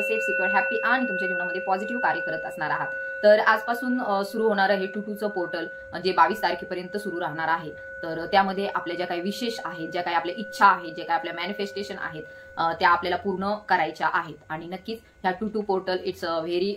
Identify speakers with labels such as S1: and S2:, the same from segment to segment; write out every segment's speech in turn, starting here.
S1: Safe, secure, happy आणि तुमच्या जीवनामध्ये पॉझिटिव्ह कार्य करत असणार आहात. तर आजपासून सुरू होणारं हे 22चं पोर्टल जे 22 तारखेपर्यंत सुरू राहणार आहे. तर त्यामध्ये आपल्या ज्या काही विशेष आहेत, ज्या काही आपल्या इच्छा आहेत, ज्या काही आपल्या मॅनिफेस्टेशन आहेत, त्या आपल्याला पूर्ण करायच्या आहेत. आणि नक्कीच ह्या 22 portal it's a very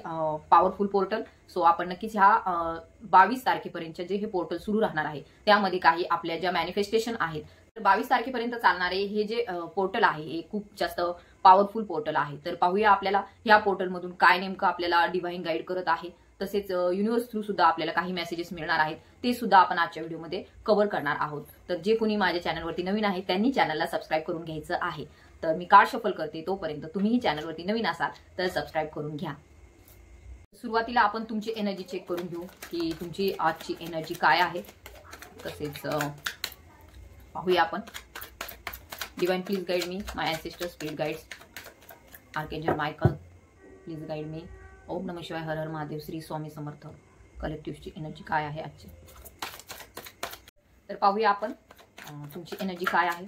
S1: powerful portal. So आपण नक्कीच ह्या 22 तारखेपर्यंत जे हे पोर्टल सुरू राहणार आहे त्यामध्ये काही आपल्या ज्या मॅनिफेस्टेशन आहेत, 22 तारखेपर्यंत चालणारे हे जे पोर्टल आहे हे खूप जास्त पॉवरफुल पोर्टल आहे. तर पाहूया आपल्याला ह्या पोर्टलमधून काय नेमकं आपल्याला डिव्हाइन गाईड करत आहे. तसेच युनिव्हर्स थ्रू सुद्धा आपल्याला काही मेसेजेस मिळणार आहेत, ते सुद्धा आपण आजच्या व्हिडिओमध्ये कव्हर करणार आहोत. तर जे कोणी माझ्या चॅनलवरती नवीन आहे त्यांनी चॅनलला सबस्क्राईब करून घ्यायचं आहे. तर मी कार्ड शफल करते, तोपर्यंत तुम्हीही चॅनलवरती नवीन असाल तर सबस्क्राईब करून घ्या. सुरुवातीला आपण तुमची एनर्जी चेक करून घेऊ की तुमची आजची एनर्जी काय आहे. तसेच पाहूया आपण. Divine please guide me, my ancestor spirit guides, archangel Michael please guide me. Om नमः शिवाय, हर हर महादेव, श्री स्वामी समर्थ. कलेक्टिव्हची एनर्जी काय आहे आजची. तर पाहूया आपण तुमची एनर्जी काय आहे.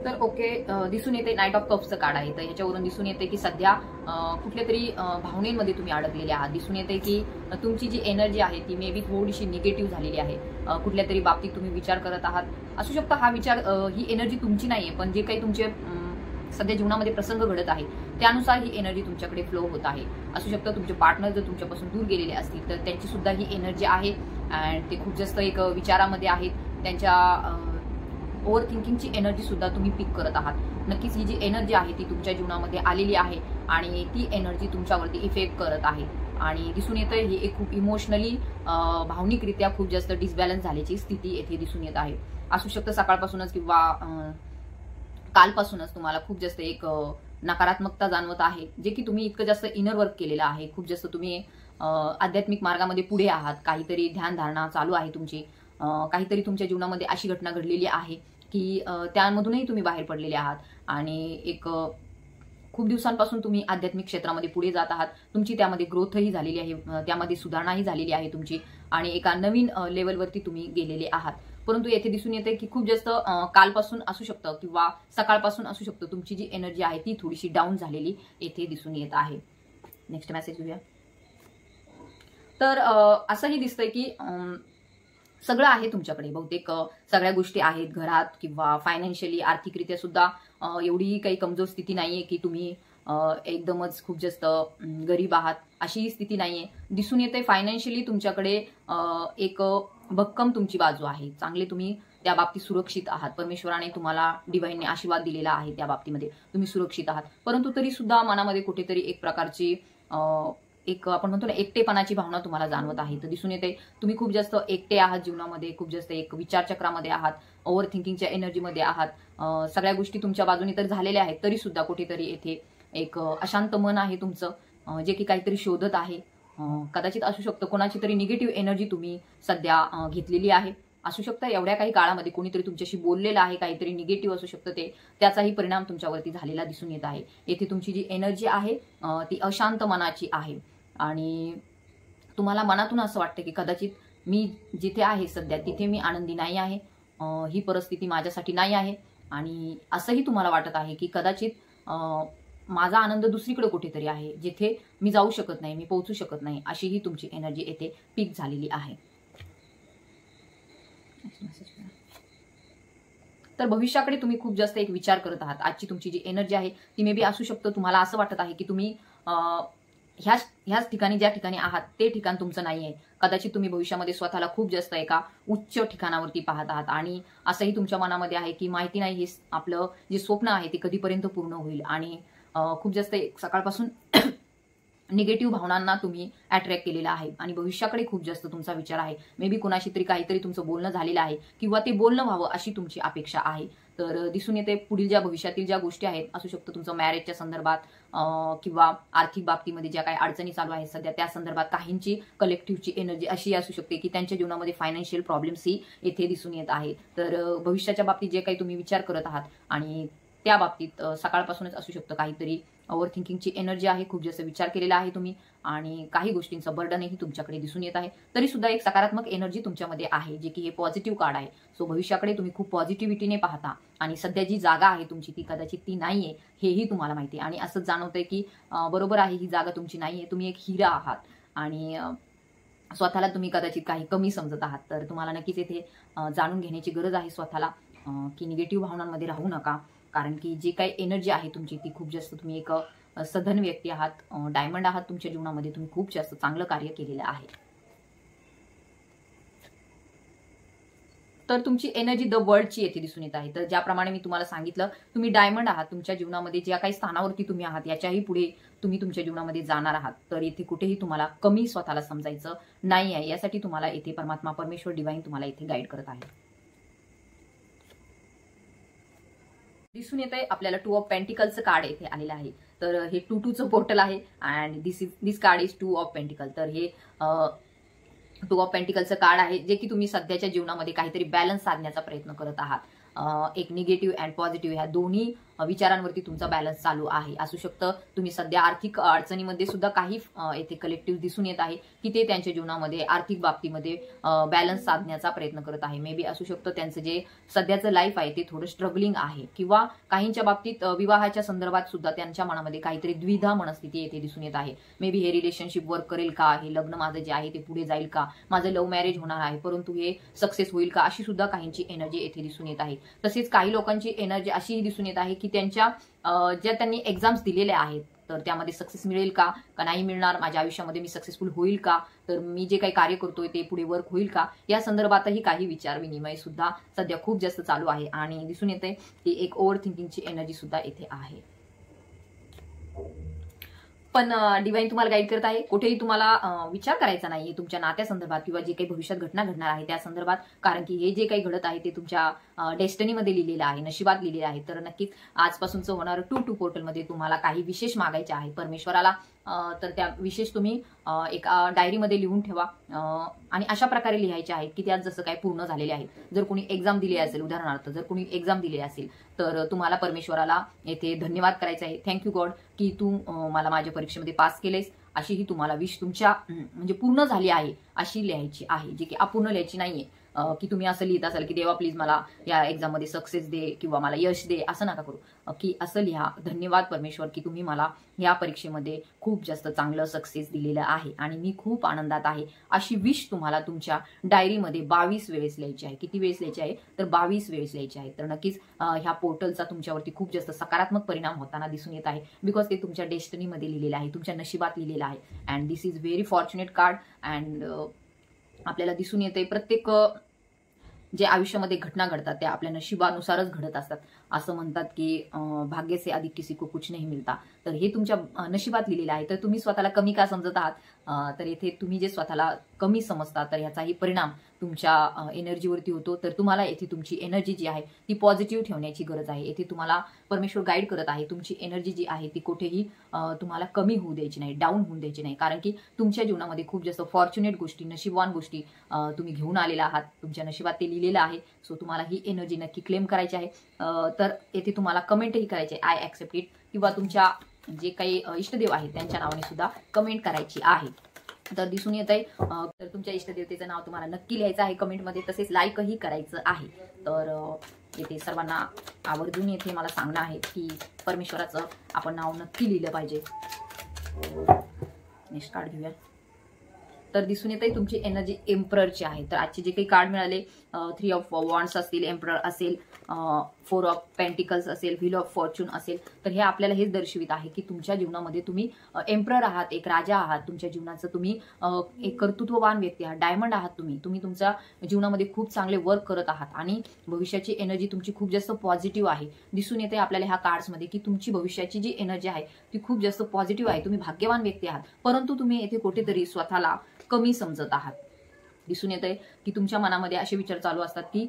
S1: तर ओके, दिसून येते नाईट ऑफ कप्सचं कार्ड आहे. तर ह्याच्यावरून दिसून येते की सध्या कुठल्या तरी भावनेमध्ये तुम्ही अडकलेले आहात. दिसून येते की तुमची जी एनर्जी आहे ती मे बी थोडीशी निगेटिव्ह झालेली आहे. कुठल्या तरी बाबतीत तुम्ही विचार करत आहात. असू शकतं हा विचार, ही एनर्जी तुमची नाहीये, पण जे काही तुमचे सध्या जीवनामध्ये प्रसंग घडत आहे त्यानुसार ही एनर्जी तुमच्याकडे फ्लो होत आहे. असू शकतं तुमचे पार्टनर जर तुमच्यापासून दूर गेलेले असतील तर त्यांची सुद्धा ही एनर्जी आहे अँड ते खूप जास्त एक विचारामध्ये आहेत. त्यांच्या ओव्हर थिंकिंगची एनर्जी सुद्धा तुम्ही पिक करत आहात. नक्कीच ही जी एनर्जी आहे ती तुमच्या जीवनामध्ये आलेली आहे आणि ती एनर्जी तुमच्यावरती इफेक्ट करत आहे. आणि दिसून येतं ही एक खूप इमोशनली, भावनिकरित्या खूप जास्त डिसबॅलन्स झाल्याची स्थिती येथे दिसून येत आहे. असू शकतं सकाळपासूनच किंवा कालपासूनच तुम्हाला खूप जास्त एक नकारात्मकता जाणवत आहे, जे की तुम्ही इतकं जास्त इनर वर्क केलेलं आहे. खूप जास्त तुम्ही आध्यात्मिक मार्गामध्ये पुढे आहात. काहीतरी ध्यानधारणा चालू आहे तुमची. काहीतरी तुमच्या जीवनामध्ये अशी घटना घडलेली आहे की त्यामधूनही तुम्ही बाहेर पडलेले आहात आणि एक खूप दिवसांपासून तुम्ही आध्यात्मिक क्षेत्रामध्ये पुढे जात आहात. तुमची त्यामध्ये ग्रोथही झालेली आहे, त्यामध्ये सुधारणाही झालेली आहे तुमची आणि एका नवीन लेवलवरती तुम्ही गेलेले आहात. परंतु येथे दिसून येते की खूप जास्त कालपासून असू शकतं किंवा सकाळपासून असू शकतं तुमची जी एनर्जी आहे ती थोडीशी डाऊन झालेली येथे दिसून येत आहे. नेक्स्ट मेसेज घेऊया. तर असंही दिसतंय की सगळं आहे तुमच्याकडे. बहुतेक सगळ्या गोष्टी आहेत घरात किंवा फायनान्शियली, आर्थिकरित्या सुद्धा एवढी काही कमजोर स्थिती नाहीये की तुम्ही एकदमच खूप जास्त गरीब आहात, अशी स्थिती नाहीये. दिसून येते फायनान्शियली तुमच्याकडे एक भक्कम तुमची बाजू आहे. चांगले तुम्ही त्या बाबतीत सुरक्षित आहात. परमेश्वराने तुम्हाला, डिव्हाइनने आशीर्वाद दिलेला आहे. त्या बाबतीमध्ये तुम्ही सुरक्षित आहात. परंतु तरी सुद्धा मनामध्ये कुठेतरी एक प्रकारची एक आपण म्हणतो ना एकटेपणाची भावना तुम्हाला जाणवत आहे. तर दिसून येते तुम्ही खूप जास्त एकटे आहात जीवनामध्ये. खूप जास्त एक विचारचक्रामध्ये आहात, ओव्हर थिंकिंगच्या एनर्जीमध्ये आहात. सगळ्या गोष्टी तुमच्या बाजूने तर झालेल्या आहेत तरी सुद्धा कुठेतरी येथे एक अशांत मन आहे तुमचं, जे की काहीतरी शोधत आहे. कदाचित असू शकतं कोणाची तरी निगेटिव्ह एनर्जी तुम्ही सध्या घेतलेली आहे. असू शकतं एवढ्या काही काळामध्ये कोणीतरी तुमच्याशी बोललेलं आहे, काहीतरी निगेटिव्ह असू शकतं ते, त्याचाही परिणाम तुमच्यावरती झालेला दिसून येत आहे. येथे तुमची जी एनर्जी आहे ती अशांत मनाची आहे आणि तुम्हाला मनातून असं वाटतं की कदाचित मी जिथे आहे सध्या तिथे मी आनंदी नाही आहे, ही परिस्थिती माझ्यासाठी नाही आहे. आणि असंही तुम्हाला वाटत आहे की कदाचित माझा आनंद दुसरीकडे कुठेतरी आहे, जिथे मी जाऊ शकत नाही, मी पोहोचू शकत नाही, अशी ही तुमची एनर्जी येथे पीक झालेली आहे. तर भविष्याकडे तुम्ही खूप जास्त एक विचार करत आहात. आजची तुमची जी एनर्जी आहे ती मे बी असू शकतं तुम्हाला असं वाटत आहे की तुम्ही ह्याच ठिकाणी, ज्या ठिकाणी आहात ते ठिकाण तुमचं नाहीये. कदाचित तुम्ही भविष्यामध्ये स्वतःला खूप जास्त एका उच्च ठिकाणावरती पाहत आहात आणि असंही तुमच्या मनामध्ये आहे की माहिती नाही हे आपलं जे स्वप्न आहे ते कधीपर्यंत पूर्ण होईल. आणि खूप जास्त सकाळपासून निगेटिव्ह भावनांना तुम्ही अट्रॅक्ट केलेला आहे आणि भविष्याकडे खूप जास्त तुमचा विचार आहे. मे बी कोणाशी तरी काहीतरी तुमचं बोलणं झालेलं आहे किंवा ते बोलणं व्हावं अशी तुमची अपेक्षा आहे. तर दिसून येते पुढील ज्या भविष्यातील ज्या गोष्टी आहेत, असू शकतं तुमचं मॅरेजच्या संदर्भात किंवा आर्थिक बाबतीमध्ये ज्या काही अडचणी चालू आहेत सध्या त्या संदर्भात काहींची कलेक्टिव्हची एनर्जी अशी असू शकते की त्यांच्या जीवनामध्ये फायनान्शियल प्रॉब्लेम्स ही येथे दिसून येत आहे. तर भविष्याच्या बाबतीत जे काही तुम्ही विचार करत आहात आणि त्या बाबतीत सकाळपासूनच असू शकतं काहीतरी ओव्हर थिंकिंगची एनर्जी आहे, खूप जास्त विचार केलेला आहे तुम्ही आणि काही गोष्टींचं बर्डनही तुमच्याकडे दिसून येत आहे. तरी सुद्धा एक सकारात्मक एनर्जी तुमच्यामध्ये आहे, जे की हे पॉझिटिव्ह कार्ड आहे. सो भविष्याकडे तुम्ही खूप पॉझिटिव्हिटीने पाहता आणि सध्या जी जागा आहे तुमची ती कदाचित ती नाहीये हेही तुम्हाला माहिती आहे आणि असंच जाणवतंय की बरोबर आहे ही जागा तुमची नाहीये, तुम्ही एक हिरा आहात आणि स्वतःला तुम्ही कदाचित काही कमी समजत आहात. तर तुम्हाला नक्कीच येथे जाणून घेण्याची गरज आहे स्वतःला की निगेटिव्ह भावनांमध्ये राहू नका. कारण की जे काही एनर्जी आहे तुमची ती खूप जास्त तुम्ही एक सधन व्यक्ती आहात, डायमंड आहात तुमच्या जीवनामध्ये, तुम्ही खूप जास्त चांगलं कार्य केलेलं आहे. तर तुमची एनर्जी द वर्ल्डची येथे दिसून येत आहे. तर ज्याप्रमाणे मी तुम्हाला सांगितलं तुम्ही डायमंड आहात, तुमच्या जीवनामध्ये ज्या काही स्थानावरती तुम्ही आहात याच्याही पुढे तुम्ही तुमच्या जीवनामध्ये जाणार आहात. तर इथे कुठेही तुम्हाला कमी स्वतःला समजायचं नाही आहे. यासाठी तुम्हाला इथे परमात्मा परमेश्वर डिवाइन तुम्हाला इथे गाईड करत आहे. दिसून येत आहे आपल्याला 2 ऑफ पेंटिकलचं कार्ड येथे आलेलं आहे. तर हे 2-2चं पोर्टल आहे and this card is 2 of pentacle. तर हे 2 ऑफ पेंटिकलचं कार्ड आहे, जे की तुम्ही सध्याच्या जीवनामध्ये काहीतरी बॅलन्स साधण्याचा प्रयत्न करत आहात. एक निगेटिव्ह अँड पॉझिटिव्ह ह्या दोन्ही विचारांवरती तुमचा बॅलन्स चालू आहे. असू शकतं तुम्ही सध्या आर्थिक अडचणीमध्ये सुद्धा काही येथे कलेक्टिव्ह दिसून येत आहे की ते त्यांच्या जीवनामध्ये आर्थिक बाबतीमध्ये बॅलन्स साधण्याचा प्रयत्न करत आहे. मे बी असू शकतं त्यांचं जे सध्याचं लाईफ आहे ते थोडं स्ट्रगलिंग आहे किंवा काहींच्या बाबतीत विवाहाच्या संदर्भात सुद्धा त्यांच्या मनामध्ये काहीतरी द्विधा मनस्थिती येथे दिसून येत आहे. मे बी हे रिलेशनशिप वर्क करेल का, हे लग्न माझं जे आहे ते पुढे जाईल का, माझं लव्ह मॅरेज होणार आहे परंतु हे सक्सेस होईल का, अशी सुद्धा काहींची एनर्जी येथे दिसून येत आहे. तसेच काही लोकांची एनर्जी अशीही दिसून येत आहे की त्यांच्या ज्या त्यांनी एक्झाम्स दिलेल्या आहेत तर त्यामध्ये सक्सेस मिळेल का नाही मिळणार, माझ्या आयुष्यामध्ये मी सक्सेसफुल होईल का, तर मी जे काही कार्य करतोय ते पुढे वर्क होईल का, या संदर्भातही काही विचार विनिमय सुद्धा सध्या खूप जास्त चालू आहे आणि दिसून येते की एक ओव्हर थिंकिंगची एनर्जी सुद्धा येथे आहे. पण डिवाइन तुम्हाला गाईड करत आहे. कुठेही तुम्हाला विचार करायचा नाहीये तुमच्या नात्यासंदर्भात किंवा जे काही भविष्यात घटना घडणार आहे त्या संदर्भात, कारण की हे जे काही घडत आहे ते तुमच्या डेस्टिनीमध्ये लिहिलेलं आहे, नशिबात लिहिलेलं आहे. तर नक्कीच आजपासूनचं होणारं 2-2 पोर्टलमध्ये तुम्हाला काही विशेष मागायचे आहे परमेश्वराला. तर त्या विशेष तुम्ही एका डायरीमध्ये लिहून ठेवा आणि अशा प्रकारे लिहायचे आहेत की त्यात जसं काय पूर्ण झालेले आहेत. जर कोणी एक्झाम दिली असेल, उदाहरणार्थ जर कोणी एक्झाम दिली असेल तर तुम्हाला परमेश्वराला येथे धन्यवाद करायचे आहे. थँक्यू गॉड की तू मला माझ्या परीक्षेमध्ये पास केलेस, अशी ही तुम्हाला विश तुमच्या म्हणजे पूर्ण झाली आहे अशी लिहायची आहे, जी की अपूर्ण लिहायची नाहीये. की तुम्ही असं लिहित असाल की देवा प्लीज मला या एक्झाम मध्ये सक्सेस दे किंवा मला यश दे, असं नका करू. की असं लिहा, धन्यवाद परमेश्वर की तुम्ही मला या परीक्षेमध्ये खूप जास्त चांगलं सक्सेस दिलेलं आहे आणि मी खूप आनंदात आहे, अशी विश तुम्हाला तुमच्या डायरीमध्ये 22 वेळेस लिहायची आहे. किती वेळेस लिहायची आहे तर 22 वेळेस लिहायची आहे. तर नक्कीच ह्या पोर्टलचा तुमच्यावरती खूप जास्त सकारात्मक परिणाम होताना दिसून येत आहे, बिकॉज ते तुमच्या डेस्टिनीमध्ये लिहिलेलं आहे, तुमच्या नशिबात लिहिलेलं आहे. And this is very fortunate card. And आपल्याला दिसून येते प्रत्येक जे आयुष्यामध्ये घटना घडतात त्या आपल्या नशिबानुसारच घडत असतात. असं म्हणतात की भाग्य से अधिक किसी को कुछ नहीं मिलता. तर हे तुमच्या नशिबात लिहिलेलं आहे. तर तुम्ही स्वतःला कमी का समजत आहात, तर इथे तुम्ही जे स्वतःला कमी समजता तर याचाही परिणाम तुमच्या एनर्जीवरती होतो. तर तुम्हाला येथे तुमची एनर्जी जी आहे ती पॉझिटिव्ह ठेवण्याची गरज आहे. येथे तुम्हाला परमेश्वर गाईड करत आहे. तुमची एनर्जी जी आहे ती कुठेही तुम्हाला कमी होऊ द्यायची नाही, डाऊन होऊ द्यायची नाही, कारण की तुमच्या जीवनामध्ये खूप जास्त फॉर्च्युनेट गोष्टी, नशीबवान गोष्टी तुम्ही घेऊन आलेला आहात. तुमच्या नशिबात ते लिहिलेलं आहे. सो तुम्हाला ही एनर्जी नक्की क्लेम करायची आहे. तर येथे तुम्हाला कमेंटही करायचे आय ॲक्सेप्ट इट, किंवा तुमच्या जे काही इष्टदेव आहेत त्यांच्या नावाने सुद्धा कमेंट करायची आहे. तर दिसून येत आहे तर तुमच्या इष्टदेवतेचं नाव तुम्हाला नक्की लिहायचं आहे कमेंटमध्ये, तसेच लाईकही करायचं आहे. तर येथे सर्वांना आवर्जून येथे मला सांगणं आहे की परमेश्वराचं आपण नाव नक्की लिहिलं पाहिजे. नेक्स्ट कार्ड घेऊया. तर दिसून येते तुमची एनर्जी एम्पररची आहे. तर आजचे जे काही कार्ड मिळाले 3 ऑफ वॉन्ड्स असतील, एम्परर असेल, 4 ऑफ पेंटिकल्स असेल, व्हील ऑफ फॉर्च्यून असेल, तर हे आपल्याला हेच दर्शवित आहे की तुमच्या जीवनामध्ये तुम्ही एम्परर आहात, एक राजा आहात. तुमच्या जीवनाचं तुम्ही एक कर्तृत्ववान व्यक्ती आहात, डायमंड आहात. तुम्ही तुमच्या जीवनामध्ये खूप चांगले वर्क करत आहात आणि भविष्याची एनर्जी तुमची खूप जास्त पॉझिटिव्ह आहे. दिसून येते आपल्याला ह्या कार्ड्समध्ये की तुमची भविष्याची जी एनर्जी आहे ती खूप जास्त पॉझिटिव्ह आहे. तुम्ही भाग्यवान व्यक्ती आहात, परंतु तुम्ही येथे कुठेतरी स्वतःला कमी समजत आहात. दिसून येत आहे की तुमच्या मनामध्ये असे विचार चालू असतात की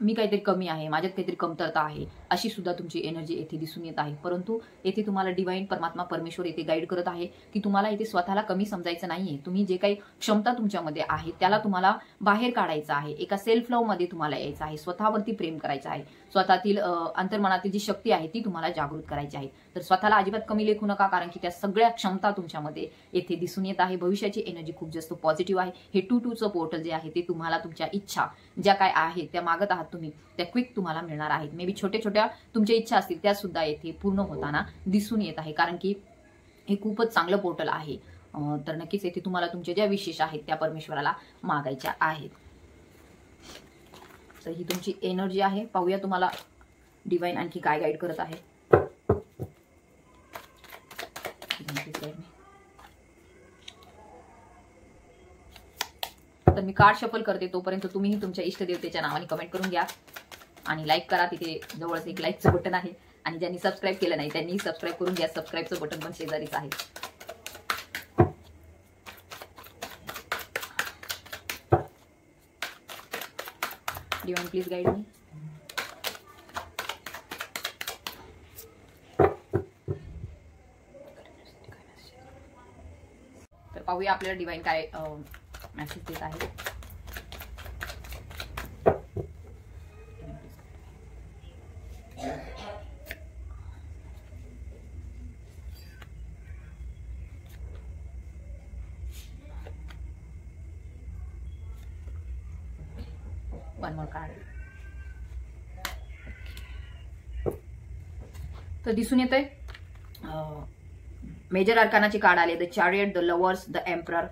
S1: मी काहीतरी कमी आहे, माझ्यात काहीतरी कमतरता आहे, अशी सुद्धा तुमची एनर्जी येथे दिसून येत आहे. परंतु येथे तुम्हाला डिवाइन परमात्मा परमेश्वर येथे गाईड करत आहे की तुम्हाला येथे स्वतःला कमी समजायचं नाहीये. तुम्ही जे काही क्षमता तुमच्यामध्ये आहे त्याला तुम्हाला बाहेर काढायचं आहे. एका सेल्फ लव्ह मध्ये तुम्हाला यायचं आहे, स्वतःवरती प्रेम करायचं आहे, स्वतःतील अंतर्मनातील जी शक्ती आहे ती तुम्हाला जागृत करायची आहे. तर स्वतःला अजिबात कमी लेखू नका, कारण की त्या सगळ्या क्षमता तुमच्यामध्ये येथे दिसून येत आहे. भविष्याची एनर्जी खूप जास्त पॉझिटिव्ह आहे. हे 2-2चं पोर्टल जे आहे ते तुम्हाला तुमच्या इच्छा ज्या काय आहेत त्या मागत आहात तुम्ही, त्या क्विक तुम्हाला मिळणार आहेत. मे बी छोट्या छोट्या तुमच्या इच्छा असतील त्या सुद्धा येथे पूर्ण होताना दिसून येत आहे, कारण की हे खूपच चांगलं पोर्टल आहे. तर नक्कीच येथे तुम्हाला तुमच्या ज्या विशेष आहेत त्या परमेश्वराला मागायच्या आहेत. तर ही तुमची एनर्जी आहे. पाहूया तुम्हाला डिवाइन आणखी काय गाईड करत आहे. तर मी कार्ड शफल करते, तोपर्यंत तुम्हीही तुमच्या इष्टदेवतेच्या नावाने कमेंट करून घ्या आणि लाईक करा. तिथे जवळच एक लाईकचं बटन आहे आणि ज्यांनी सबस्क्राईब केलं नाही त्यांनी सबस्क्राईब करून घ्या. सबस्क्राईबचं बटन पण शेजारीच आहे. डिवाइन प्लीज गाईड मी. तर पाहूया आपल्याला डिवाइन काय मेसेज देत आहे. One more card. तर दिसून येतंय मेजर अर्कानाचे कार्ड आले, the chariot, the lovers, the emperor.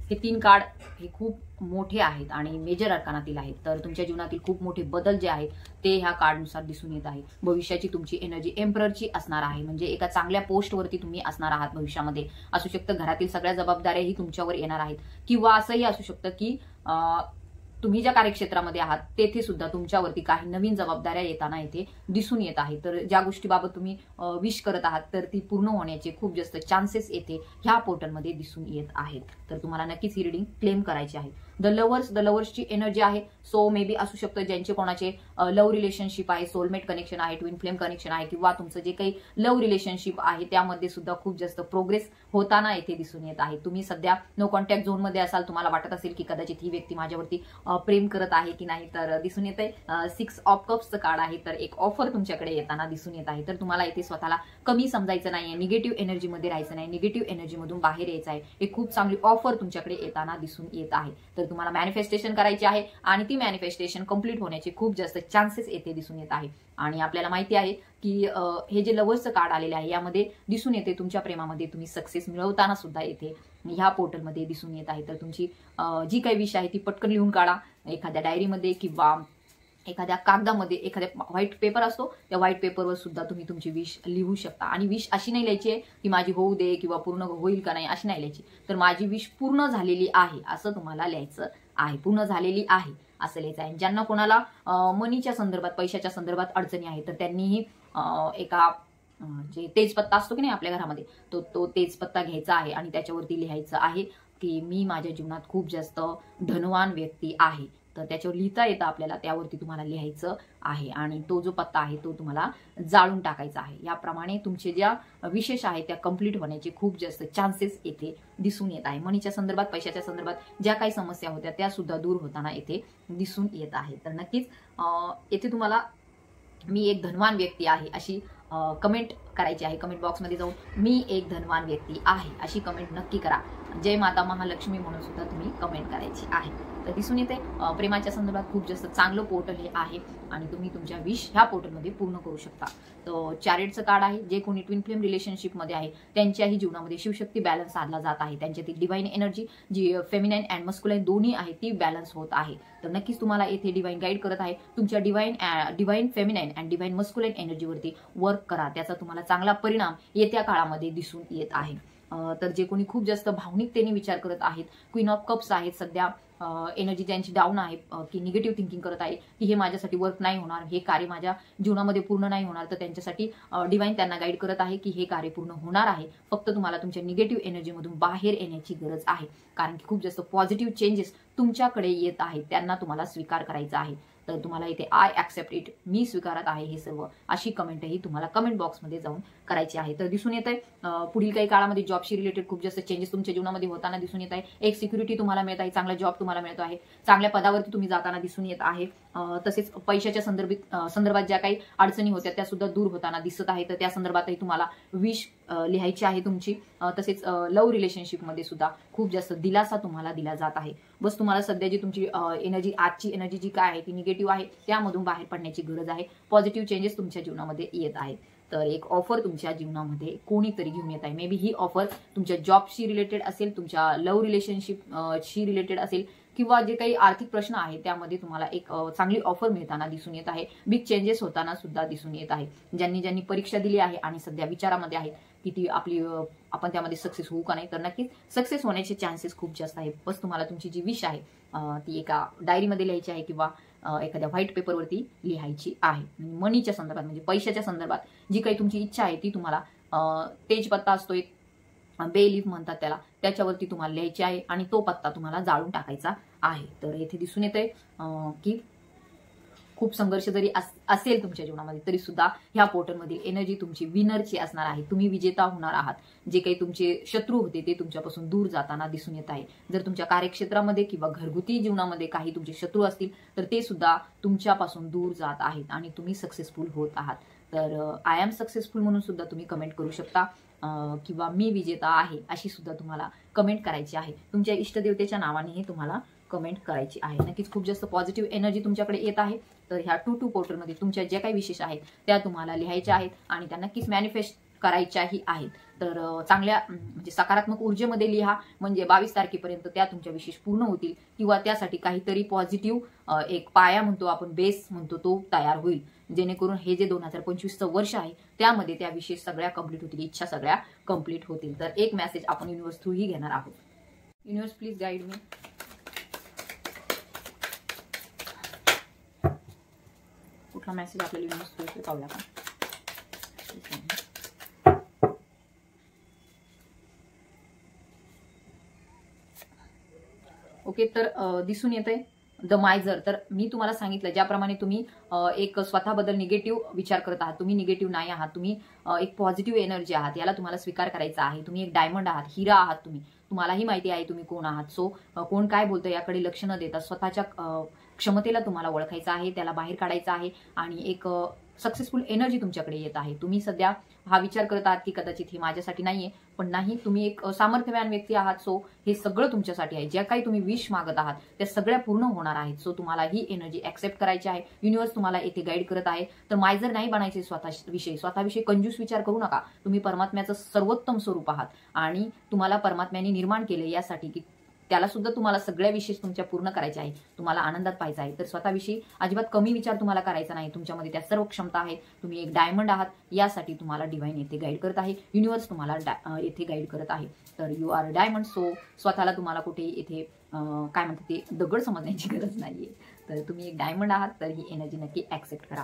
S1: हे 3 कार्ड हे खूप मोठे आहेत आणि मेजर अर्कानातील आहेत. तर तुमच्या जीवनातील खूप मोठे बदल जे आहेत ते ह्या कार्डनुसार दिसून येत आहे. भविष्याची तुमची एनर्जी एम्पररची असणार आहे, म्हणजे एका चांगल्या पोस्टवरती तुम्ही असणार आहात भविष्यामध्ये. असू शकतं घरातील सगळ्या जबाबदाऱ्याही तुमच्यावर येणार आहेत, किंवा असंही असू शकतं की तुम्ही ज्या कार्यक्षेत्रामध्ये आहात तेथे सुद्धा तुमच्यावरती काही नवीन जबाबदाऱ्या येताना येथे दिसून येत आहे. तर ज्या गोष्टीबाबत तुम्ही विश करत आहात तर ती पूर्ण होण्याचे खूप जास्त चान्सेस येथे ह्या पोर्टलमध्ये दिसून येत आहेत. तर तुम्हाला नक्कीच ही रिडिंग क्लेम करायची आहे. द लवर्सची एनर्जी आहे. सो मे बी असू शकतं ज्यांचे कोणाचे लव्ह रिलेशनशिप आहे, सोलमेट कनेक्शन आहे, ट्विन फ्लेम कनेक्शन आहे, किंवा तुमचं जे काही लव्ह रिलेशनशिप आहे त्यामध्ये सुद्धा खूप जास्त प्रोग्रेस होताना येथे दिसून येत आहे. तुम्ही सध्या नो कॉन्टॅक्ट झोनमध्ये असाल, तुम्हाला वाटत असेल की कदाचित ही व्यक्ती माझ्यावरती प्रेम करत आहे की नाही, तर दिसून येत आहे 6 ऑफ कप्सचं कार्ड आहे. तर एक ऑफर तुमच्याकडे येताना दिसून येत आहे. तर तुम्हाला इथे स्वतःला कमी समजायचं नाहीये, निगेटिव्ह एनर्जीमध्ये राहायचं नाही, निगेटिव्ह एनर्जीमधून बाहेर यायचं आहे. एक खूप चांगली ऑफर तुमच्याकडे येताना दिसून येत आहे. तर तुम्हाला मॅनिफेस्टेशन करायची आहे आणि ती मॅनिफेस्टेशन कंप्लीट होण्याचे खूप जास्त चान्सेस येथे दिसून येत आहे. आणि आपल्याला माहिती आहे की हे जे लवर्सचं कार्ड आलेले आहे यामध्ये दिसून येते तुमच्या प्रेमामध्ये तुम्ही सक्सेस मिळवताना सुद्धा येथे ह्या पोर्टलमध्ये दिसून येत आहे. तर तुमची जी काही विश आहे ती पटकन लिहून काढा एखाद्या डायरीमध्ये किंवा एखाद्या कागदामध्ये. एखाद्या व्हाईट पेपर असतो त्या व्हाईट पेपरवर सुद्धा तुम्ही तुमची विश लिहू शकता. आणि विश अशी नाही लिहायची आहे की माझी होऊ दे किंवा पूर्ण होईल का नाही, अशी नाही लिहायची. तर माझी विश पूर्ण झालेली आहे असं तुम्हाला लिहायचं आहे. पूर्ण झालेली आहे असं लिहायचं आहे. ज्यांना कोणाला मनीच्या संदर्भात, पैशाच्या संदर्भात अडचणी आहे तर त्यांनीही एका जे तेजपत्ता असतो की नाही आपल्या घरामध्ये, तो तेजपत्ता घ्यायचा आहे आणि त्याच्यावरती लिहायचं आहे की मी माझ्या जीवनात खूप जास्त धनवान व्यक्ती आहे. तर त्याच्यावर लिहिता येतं आपल्याला, त्यावरती तुम्हाला लिहायचं आहे आणि तो जो पत्ता आहे तो तुम्हाला जाळून टाकायचा आहे. याप्रमाणे तुमचे ज्या विशेष आहेत त्या कंप्लीट होण्याचे खूप जास्त चान्सेस येथे दिसून येत आहे. मनीच्या संदर्भात, पैशाच्या संदर्भात ज्या काही समस्या होत्या त्या सुद्धा दूर होताना येथे दिसून येत आहे. तर नक्कीच येथे तुम्हाला मी एक धनवान व्यक्ती आहे अशी कमेंट करायची आहे. कमेंट बॉक्समध्ये जाऊन मी एक धनवान व्यक्ती आहे अशी कमेंट नक्की करा. जय माता महालक्ष्मी म्हणून सुद्धा तुम्ही कमेंट करायची आहे. तर दिसून येते प्रेमाच्या संदर्भात खूप जास्त चांगलं पोर्टल हे आहे आणि तुम्ही तुमच्या विश ह्या पोर्टलमध्ये पूर्ण करू शकता. तर चॅरिटचं कार्ड आहे. जे कोणी ट्विन फ्लेम रिलेशनशिपमध्ये आहे त्यांच्याही जीवनामध्ये शिवशक्ती बॅलन्स साधला जात आहे. त्यांच्यातील डिवाइन एनर्जी जी फेमिनाईन अँड मस्क्युलाईन दोन्ही आहे ती बॅलन्स होत आहे. तर नक्कीच तुम्हाला येथे डिवाइन गाईड करत आहे. तुमच्या divine feminine and divine masculine एनर्जीवरती वर्क करा. त्याचा तुम्हाला चांगला परिणाम येत्या काळामध्ये दिसून येत आहे. तर जे कोणी खूप जास्त भावनिकतेने विचार करत आहेत, क्वीन ऑफ कप्स आहेत, सध्या एनर्जी त्यांची डाऊन आहे, की निगेटिव्ह थिंकिंग करत आहे की हे माझ्यासाठी वर्क नाही होणार, हे कार्य माझ्या जीवनामध्ये पूर्ण नाही होणार, तर त्यांच्यासाठी डिवाइन त्यांना गाईड करत आहे की हे कार्य पूर्ण होणार आहे. फक्त तुम्हाला तुमच्या निगेटिव्ह एनर्जीमधून बाहेर येण्याची गरज आहे. कारण की खूप जास्त पॉझिटिव्ह चेंजेस तुमच्याकडे येत आहेत, त्यांना तुम्हाला स्वीकार करायचा आहे. तर तुम्हाला इथे आय ऍक्सेप्ट इट, मी स्वीकारत आहे हे सर्व, अशी कमेंटही तुम्हाला कमेंट बॉक्समध्ये जाऊन करायची आहे. तर दिसून येत आहे पुढील काही काळामध्ये जॉबशी रिलेटेड खूप जास्त चेंजेस तुमच्या जीवनामध्ये होताना दिसून येत आहे. एक सिक्युरिटी तुम्हाला मिळत आहे, चांगला जॉब तुम्हाला मिळतो आहे, चांगल्या पदावरती तुम्ही जाताना दिसून येत आहे. तसेच पैशाच्या संदर्भात ज्या काही अडचणी होत्या त्या सुद्धा दूर होताना दिसत आहे. तर त्या संदर्भातही तुम्हाला विश लिहायची आहे तुमची. तसेच लव्ह रिलेशनशिपमध्ये सुद्धा खूप जास्त दिलासा तुम्हाला दिला जात आहे. बस तुम्हाला सध्या जी तुमची एनर्जी, आजची एनर्जी जी काय आहे ती निगेटिव्ह आहे, त्यामधून बाहेर पडण्याची गरज आहे. पॉझिटिव्ह चेंजेस तुमच्या जीवनामध्ये येत आहेत. तर एक ऑफर तुमच्या जीवनामध्ये कोणीतरी घेऊन येत आहे. मे बी ही ऑफर तुमच्या जॉबशी रिलेटेड असेल, तुमच्या लव्ह रिलेशनशिपशी रिलेटेड असेल, किंवा जे काही आर्थिक प्रश्न आहे त्यामध्ये तुम्हाला एक चांगली ऑफर मिळताना दिसून येत आहे. बिग चेंजेस होताना सुद्धा दिसून येत आहे. ज्यांनी परीक्षा दिली आहे आणि सध्या विचारामध्ये आहेत की ती आपण त्यामध्ये सक्सेस होऊ का नाही, तर नक्कीच सक्सेस होण्याचे चान्सेस खूप जास्त आहेत. बस तुम्हाला तुमची जी विश आहे ती एका डायरीमध्ये लिहायची आहे किंवा एखाद्या व्हाईट पेपरवरती लिहायची आहे. मनीच्या संदर्भात म्हणजे पैशाच्या संदर्भात जी काही तुमची इच्छा आहे ती तुम्हाला तेजपत्ता असतो एक, बे लीफ म्हणतात त्याला, त्याच्यावरती तुम्हाला लिहायची आहे आणि तो पत्ता तुम्हाला जाळून टाकायचा आहे. तर येथे दिसून येतंय की खूप संघर्ष जरी असेल तुमच्या जीवनामध्ये तरी सुद्धा ह्या पोर्टलमधील एनर्जी तुमची विनरची असणार आहे. तुम्ही विजेता होणार आहात. जे काही तुमचे शत्रू होते ते तुमच्यापासून दूर जाताना दिसून येत आहे. जर तुमच्या कार्यक्षेत्रामध्ये किंवा घरगुती जीवनामध्ये काही तुमचे शत्रू असतील तर ते सुद्धा तुमच्यापासून दूर जात आहेत आणि तुम्ही सक्सेसफुल होत आहात. तर आय एम सक्सेसफुल म्हणून सुद्धा तुम्ही कमेंट करू शकता किंवा मी विजेता आहे अशी सुद्धा तुम्हाला कमेंट करायची आहे. तुमच्या इष्टदेवतेच्या नावानेही तुम्हाला कमेंट करायची आहे. नक्कीच खूप जास्त पॉझिटिव्ह एनर्जी तुमच्याकडे येत आहे. तर ह्या 2 पोर्टलमध्ये तुमच्या ज्या काही विशेष आहेत त्या तुम्हाला लिहायच्या आहेत आणि त्या नक्कीच मॅनिफेस्ट करायच्याही आहेत. तर चांगल्या म्हणजे सकारात्मक ऊर्जेमध्ये लिहा, म्हणजे 22 तारखेपर्यंत त्या तुमच्या विशेष पूर्ण होतील किंवा त्यासाठी काहीतरी पॉझिटिव्ह एक पाया म्हणतो आपण, बेस म्हणतो, तो तयार होईल. जेणेकरून हे जे 2025चं वर्ष आहे त्यामध्ये त्या विशेष सगळ्या कंप्लीट होतील, इच्छा सगळ्या कंप्लीट होतील. तर एक मेसेज आपण युनिव्हर्स थ्रू ही घेणार आहोत. युनिव्हर्स प्लीज गाईड मी. कुठला मेसेज आपल्याला युनिव्हर्स थ्रू पाहूया का? ओके, तर दिसून येतंय द मायझर. तर मी तुम्हाला सांगितलं ज्याप्रमाणे तुम्ही एक स्वतःबद्दल निगेटिव्ह विचार करत आहात, तुम्ही निगेटिव्ह नाही आहात, तुम्ही एक पॉझिटिव्ह एनर्जी आहात, याला तुम्हाला स्वीकार करायचा आहे. तुम्ही एक डायमंड आहात, हिरा आहात, तुम्हालाही माहिती आहे तुम्ही कोण आहात. सो कोण काय बोलतं याकडे लक्ष न देता स्वतःच्या क्षमतेला तुम्हाला ओळखायचं आहे, त्याला बाहेर काढायचं आहे आणि एक सक्सेसफुल एनर्जी तुमच्याकडे येत आहे. तुम्ही सध्या हा विचार करत आहात की कदाचित हे माझ्यासाठी नाहीये, पण नाही, तुम्ही एक सामर्थ्यवान व्यक्ती आहात. सो हे सगळं तुमच्यासाठी आहे. ज्या काही तुम्ही विश मागत आहात त्या सगळ्या पूर्ण होणार आहेत. सो तुम्हाला ही एनर्जी ऍक्सेप्ट करायची आहे. युनिव्हर्स तुम्हाला येथे गाईड करत आहे. तर मायझर नाही बनायचे स्वतःविषयी कंजूस विचार करू नका. तुम्ही परमात्म्याचं सर्वोत्तम स्वरूप आहात आणि तुम्हाला परमात्म्याने निर्माण केले यासाठी की त्याला सुद्धा तुम्हाला सगळ्या विशेष तुमच्या पूर्ण करायच्या आहे, तुम्हाला आनंदात पाहायचा आहे. तर स्वतःविषयी अजिबात कमी विचार तुम्हाला करायचा नाही. तुमच्यामध्ये त्या सर्व क्षमता आहेत. तुम्ही एक डायमंड आहात. यासाठी तुम्हाला डिव्हाइन येथे गाईड करत आहे. युनिव्हर्स तुम्हाला येथे गाईड करत आहे. तर यू आर डायमंड. सो स्वतःला तुम्हाला कुठेही येथे काय म्हणतात ते दगड समजण्याची गरज नाहीये. तर तुम्ही एक डायमंड आहात. तर ही एनर्जी नक्की ऍक्सेप्ट करा.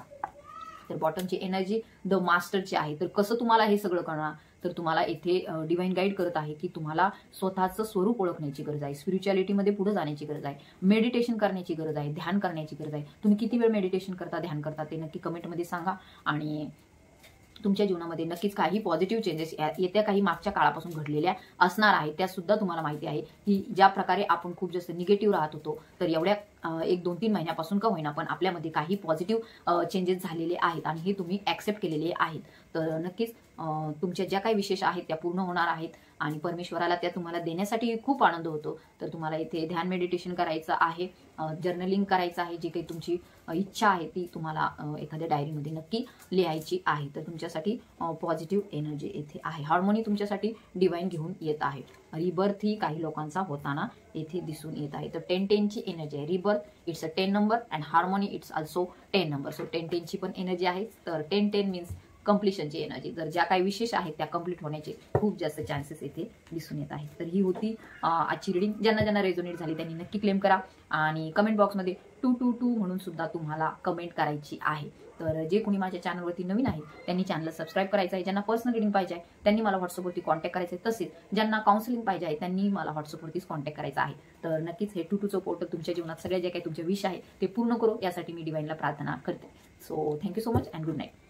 S1: तर बॉटमची एनर्जी द मास्टरची आहे. तर कसं तुम्हाला हे सगळं करणार, तर तुम्हाला येथे डिव्हाइन गाईड करत आहे की तुम्हाला स्वतःचं स्वरूप ओळखण्याची गरज आहे, स्पिरिच्युअलिटीमध्ये पुढे जाण्याची गरज आहे, मेडिटेशन करण्याची गरज आहे, ध्यान करण्याची गरज आहे. तुम्ही किती वेळ मेडिटेशन करता, ध्यान करता ते नक्की कमेंटमध्ये सांगा. आणि तुमच्या जीवनामध्ये नक्कीच काही पॉझिटिव्ह चेंजेस येत्या काही मागच्या काळापासून घडलेल्या असणार आहेत. त्या सुद्धा तुम्हाला माहिती आहे की ज्या प्रकारे आपण खूप जास्त निगेटिव्ह राहत होतो, तर एवढ्या 1-2-3 महिन्यापासून का होईना पण आपल्यामध्ये काही पॉझिटिव्ह चेंजेस झालेले आहेत आणि हे तुम्ही ऍक्सेप्ट केलेले आहेत. तर नक्कीच तुमच्या ज्या काही विशेष आहेत त्या पूर्ण होणार आहेत. आणि परमेश्वराला त्या तुम्हाला देण्यासाठी खूप आनंद होतो. तर तुम्हाला इथे ध्यान मेडिटेशन करायचं आहे, जर्नलिंग करायचं आहे, जी काही तुमची इच्छा आहे ती तुम्हाला एखाद्या डायरीमध्ये नक्की लिहायची आहे. तर तुमच्यासाठी पॉझिटिव्ह एनर्जी येथे आहे. हार्मोनी तुमच्यासाठी डिवाइन घेऊन येत आहे. रिबर्थ ही काही लोकांचा होताना येथे दिसून येत आहे. तर 10-10 ची एनर्जी आहे. Rebirth it's a 10 number and harmony it's also 10 number. So 10-10 ची पण एनर्जी आहे. तर 10-10 मीन्स कम्प्लिशनची एनर्जी. जर ज्या काही विशेष आहेत त्या कम्प्लीट होण्याचे खूप जास्त चान्सेस येथे दिसून येत आहेत. तर ही होती आजची रिडिंग. ज्यांना ज्यांना रेझोनेट झाली त्यांनी नक्की क्लेम करा आणि कमेंट बॉक्समध्ये 222 म्हणून सुद्धा तुम्हाला कमेंट करायची आहे. तर जे कोणी माझ्या चॅनलवरती नवीन आहे त्यांनी चॅनल सबस्क्राईब करायचं आहे. ज्यांना पर्सनल रिडिंग पाहिजे आहे त्यांनी मला व्हॉट्सअपवरती कॉन्टॅक्ट करायचं आहे. तसेच ज्यांना काउन्सिलिंग पाहिजे आहे त्यांनी मला व्हॉट्सअपवरतीच कॉन्टॅक्ट करायचा आहे. तर नक्कीच हे 222चं पोर्टल तुमच्या जीवनात सगळ्या जे काही तुमचे विश आहे ते पूर्ण करो यासाठी मी डिवाइनला प्रार्थना करते. So thank you so much and good night.